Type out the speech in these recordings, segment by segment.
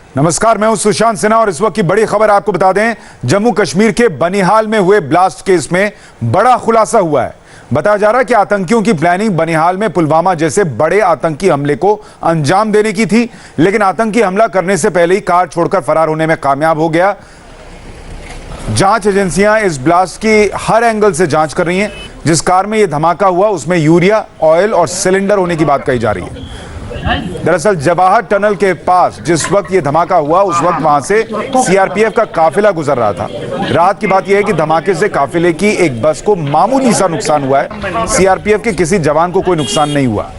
नमस्कार, मैं हूं सुशांत सिन्हा और इस वक्त की बड़ी खबर आपको बता दें। जम्मू कश्मीर के बनिहाल में हुए ब्लास्ट केस में बड़ा खुलासा हुआ है। बताया जा रहा है कि आतंकियों की प्लानिंग बनिहाल में पुलवामा जैसे बड़े आतंकी हमले को अंजाम देने की थी, लेकिन आतंकी हमला करने से पहले ही कार छोड़कर फरार होने में कामयाब हो गया। जांच एजेंसियां इस ब्लास्ट की हर एंगल से जांच कर रही हैं। जिस कार में यह धमाका हुआ उसमें यूरिया, ऑयल और सिलेंडर होने की बात कही जा रही है। दरअसल जवाहर टनल के पास जिस वक्त ये धमाका हुआ उस वक्त वहां से सीआरपीएफ का काफिला गुजर रहा था। राहत की बात यह है कि धमाके से काफिले की एक बस को मामूली सा नुकसान हुआ है। सीआरपीएफ के किसी जवान को कोई नुकसान नहीं हुआ।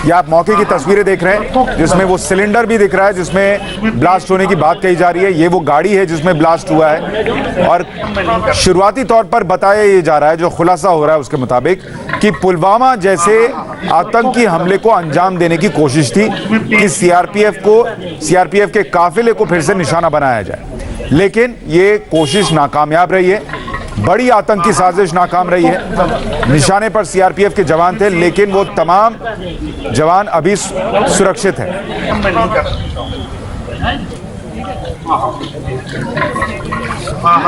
ये आप मौके की तस्वीरें देख रहे हैं जिसमें वो सिलेंडर भी दिख रहा है जिसमें ब्लास्ट होने की बात कही जा रही है। ये वो गाड़ी है जिसमें ब्लास्ट हुआ है और शुरुआती तौर पर बताया ये जा रहा है, जो खुलासा हो रहा है उसके मुताबिक, कि पुलवामा जैसे आतंकी हमले को अंजाम देने की कोशिश थी कि सीआरपीएफ के काफिले को फिर से निशाना बनाया जाए, लेकिन ये कोशिश नाकामयाब रही है। बड़ी आतंकी साजिश नाकाम रही है। निशाने पर सीआरपीएफ के जवान थे, लेकिन वो तमाम जवान अभी सुरक्षित हैं।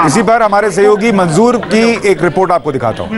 इसी पर हमारे सहयोगी मंजूर की एक रिपोर्ट आपको दिखाता हूं।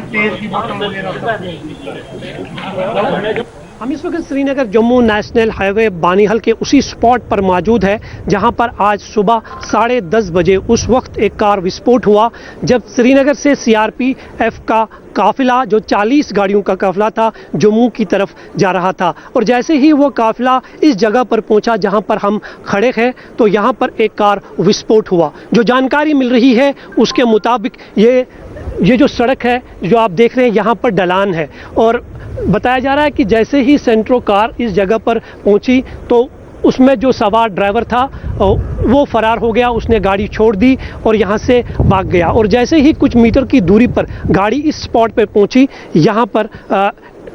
हम इस वक्त श्रीनगर जम्मू नेशनल हाईवे बानीहल के उसी स्पॉट पर मौजूद है जहां पर आज सुबह 10:30 बजे उस वक्त एक कार विस्फोट हुआ, जब श्रीनगर से सीआरपीएफ का काफिला, जो 40 गाड़ियों का काफिला था, जम्मू की तरफ जा रहा था। और जैसे ही वो काफिला इस जगह पर पहुंचा जहां पर हम खड़े हैं, तो यहां पर एक कार विस्फोट हुआ। जो जानकारी मिल रही है उसके मुताबिक ये जो सड़क है जो आप देख रहे हैं यहाँ पर ढलान है, और बताया जा रहा है कि जैसे ही सेंट्रो कार इस जगह पर पहुंची तो उसमें जो सवार ड्राइवर था वो फरार हो गया। उसने गाड़ी छोड़ दी और यहाँ से भाग गया। और जैसे ही कुछ मीटर की दूरी पर गाड़ी इस स्पॉट पर पहुंची, यहाँ पर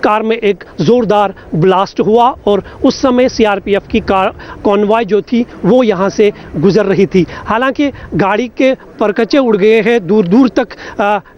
कार में एक ज़ोरदार ब्लास्ट हुआ और उस समय सीआरपीएफ की कार कॉन्वॉय जो थी वो यहाँ से गुजर रही थी। हालांकि गाड़ी के परखचे उड़ गए हैं, दूर दूर तक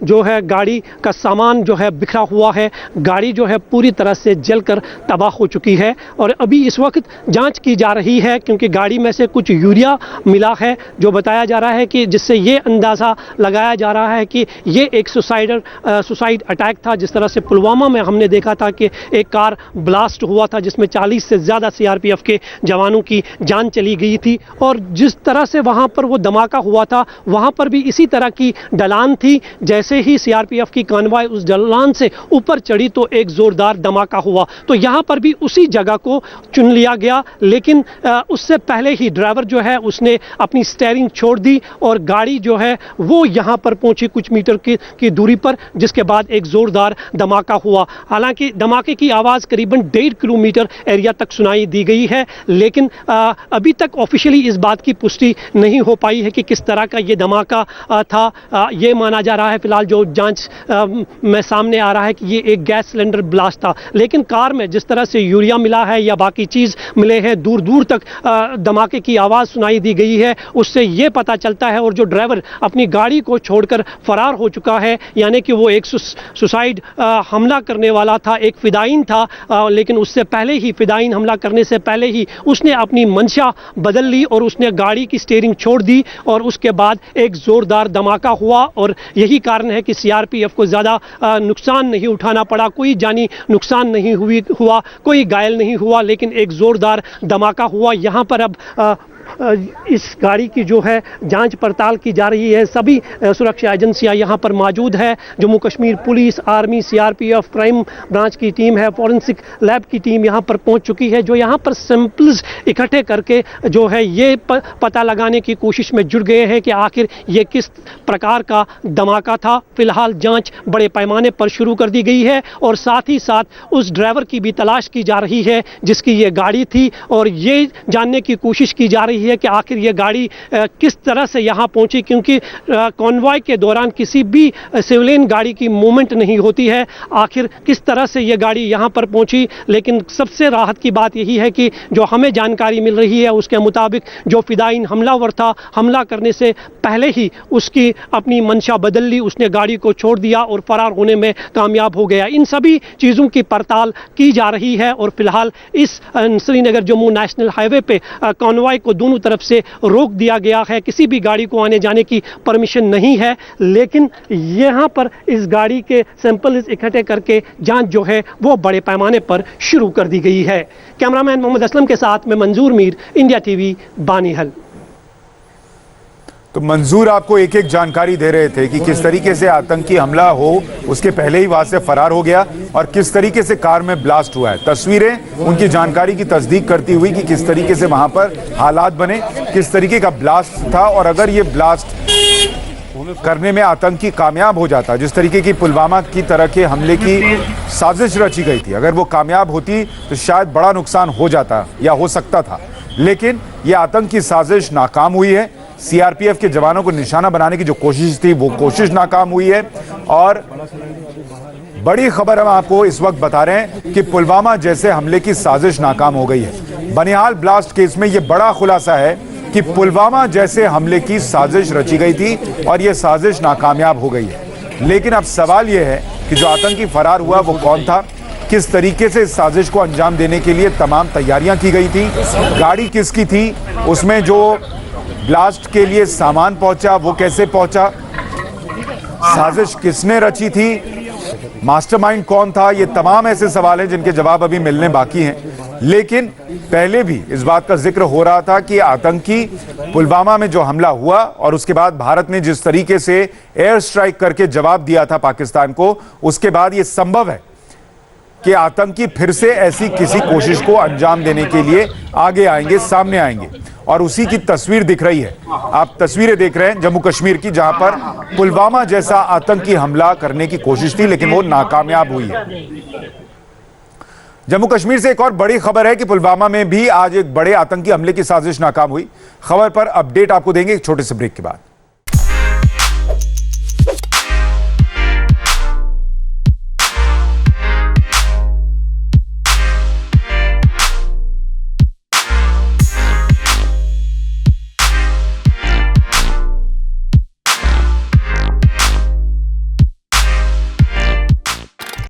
जो है गाड़ी का सामान जो है बिखरा हुआ है। गाड़ी जो है पूरी तरह से जलकर तबाह हो चुकी है और अभी इस वक्त जांच की जा रही है, क्योंकि गाड़ी में से कुछ यूरिया मिला है, जो बताया जा रहा है कि जिससे ये अंदाज़ा लगाया जा रहा है कि ये एक सुसाइड अटैक था। जिस तरह से पुलवामा में हमने देखा था कि एक कार ब्लास्ट हुआ था जिसमें 40 से ज़्यादा सीआरपीएफ के जवानों की जान चली गई थी, और जिस तरह से वहां पर वो धमाका हुआ था वहां पर भी इसी तरह की ढलान थी। जैसे ही सीआरपीएफ की कॉन्वॉय उस ढलान से ऊपर चढ़ी तो एक जोरदार धमाका हुआ। तो यहां पर भी उसी जगह को चुन लिया गया, लेकिन उससे पहले ही ड्राइवर जो है उसने अपनी स्टीयरिंग छोड़ दी और गाड़ी जो है वो यहां पर पहुंची कुछ मीटर की दूरी पर, जिसके बाद एक जोरदार धमाका हुआ। हालांकि धमाके की आवाज़ करीबन 1.5 किलोमीटर एरिया तक सुनाई दी गई है, लेकिन अभी तक ऑफिशियली इस बात की पुष्टि नहीं हो पाई है कि किस तरह का ये धमाका था। ये माना जा रहा है फिलहाल जो जांच में सामने आ रहा है कि ये एक गैस सिलेंडर ब्लास्ट था, लेकिन कार में जिस तरह से यूरिया मिला है या बाकी चीज़ मिले हैं, दूर दूर तक धमाके की आवाज़ सुनाई दी गई है। उससे ये पता चलता है, और जो ड्राइवर अपनी गाड़ी को छोड़कर फरार हो चुका है, यानी कि वो एक सुसाइड हमला करने वाला था, एक फिदाइन था, लेकिन उससे पहले ही, फिदाइन हमला करने से पहले ही उसने अपनी मंशा बदल ली और उसने गाड़ी की स्टीयरिंग छोड़ दी और उसके बाद एक जोरदार धमाका हुआ। और यही कारण है कि सीआरपीएफ को ज़्यादा नुकसान नहीं उठाना पड़ा, कोई जानी नुकसान नहीं हुआ, कोई घायल नहीं हुआ, लेकिन एक जोरदार धमाका हुआ। यहाँ पर अब इस गाड़ी की जो है जांच पड़ताल की जा रही है। सभी सुरक्षा एजेंसियां यहाँ पर मौजूद है। Jammu Kashmir police, army, CRPF, crime branch की टीम है, फॉरेंसिक लैब की टीम यहाँ पर पहुँच चुकी है, जो यहाँ पर सैंपल्स इकट्ठे करके जो है ये पता लगाने की कोशिश में जुट गए हैं कि आखिर ये किस प्रकार का धमाका था। फिलहाल जांच बड़े पैमाने पर शुरू कर दी गई है और साथ ही साथ उस ड्राइवर की भी तलाश की जा रही है जिसकी ये गाड़ी थी, और ये जानने की कोशिश की जा रही रही है कि आखिर ये गाड़ी किस तरह से यहाँ पहुँची, क्योंकि कॉन्वॉय के दौरान किसी भी सिविलियन गाड़ी की मूवमेंट नहीं होती है। आखिर किस तरह से ये गाड़ी यहाँ पर पहुँची। लेकिन सबसे राहत की बात यही है कि जो हमें जानकारी मिल रही है उसके मुताबिक जो फिदाइन हमलावर था, हमला करने से पहले ही उसकी अपनी मंशा बदल ली, उसने गाड़ी को छोड़ दिया और फरार होने में कामयाब हो गया। इन सभी चीज़ों की पड़ताल की जा रही है और फिलहाल इस श्रीनगर जम्मू नेशनल हाईवे पे कॉन्वॉय को दोनों तरफ से रोक दिया गया है। किसी भी गाड़ी को आने जाने की परमिशन नहीं है, लेकिन यहाँ पर इस गाड़ी के सैंपल इकट्ठे करके जांच जो है वो बड़े पैमाने पर शुरू कर दी गई है। कैमरामैन मोहम्मद असलम के साथ में मंजूर मीर, इंडिया टीवी, बानीहल। तो मंजूर आपको एक एक जानकारी दे रहे थे कि किस तरीके से आतंकी हमला हो उसके पहले ही वहां से फरार हो गया और किस तरीके से कार में ब्लास्ट हुआ है। तस्वीरें उनकी जानकारी की तस्दीक करती हुई कि किस तरीके से वहां पर हालात बने, किस तरीके का ब्लास्ट था और अगर ये ब्लास्ट करने में आतंकी कामयाब हो जाता, जिस तरीके की पुलवामा की तरह के हमले की साजिश रची गई थी, अगर वो कामयाब होती तो शायद बड़ा नुकसान हो जाता या हो सकता था। लेकिन ये आतंकी साजिश नाकाम हुई है। सीआरपीएफ के जवानों को निशाना बनाने की जो कोशिश थी वो कोशिश नाकाम हुई है। और बड़ी खबर हम आपको इस वक्त बता रहे हैं कि पुलवामा जैसे हमले की साजिश नाकाम हो गई है। बनिहाल ब्लास्ट केस में यह बड़ा खुलासा है कि पुलवामा जैसे हमले की साजिश रची गई थी और यह साजिश नाकामयाब हो गई है। लेकिन अब सवाल यह है कि जो आतंकी फरार हुआ वो कौन था, किस तरीके से इस साजिश को अंजाम देने के लिए तमाम तैयारियां की गई थी, गाड़ी किसकी थी, उसमें जो ब्लास्ट के लिए सामान पहुंचा वो कैसे पहुंचा, साजिश किसने रची थी, मास्टरमाइंड कौन था, ये तमाम ऐसे सवाल हैं जिनके जवाब अभी मिलने बाकी हैं। लेकिन पहले भी इस बात का जिक्र हो रहा था कि आतंकी पुलवामा में जो हमला हुआ और उसके बाद भारत ने जिस तरीके से एयर स्ट्राइक करके जवाब दिया था पाकिस्तान को, उसके बाद ये संभव है कि आतंकी फिर से ऐसी किसी कोशिश को अंजाम देने के लिए आगे आएंगे, सामने आएंगे। और उसी की तस्वीर दिख रही है। आप तस्वीरें देख रहे हैं जम्मू कश्मीर की, जहां पर पुलवामा जैसा आतंकी हमला करने की कोशिश थी लेकिन वो नाकामयाब हुई है। जम्मू कश्मीर से एक और बड़ी खबर है कि पुलवामा में भी आज एक बड़े आतंकी हमले की साजिश नाकाम हुई। खबर पर अपडेट आपको देंगे एक छोटे से ब्रेक के बाद।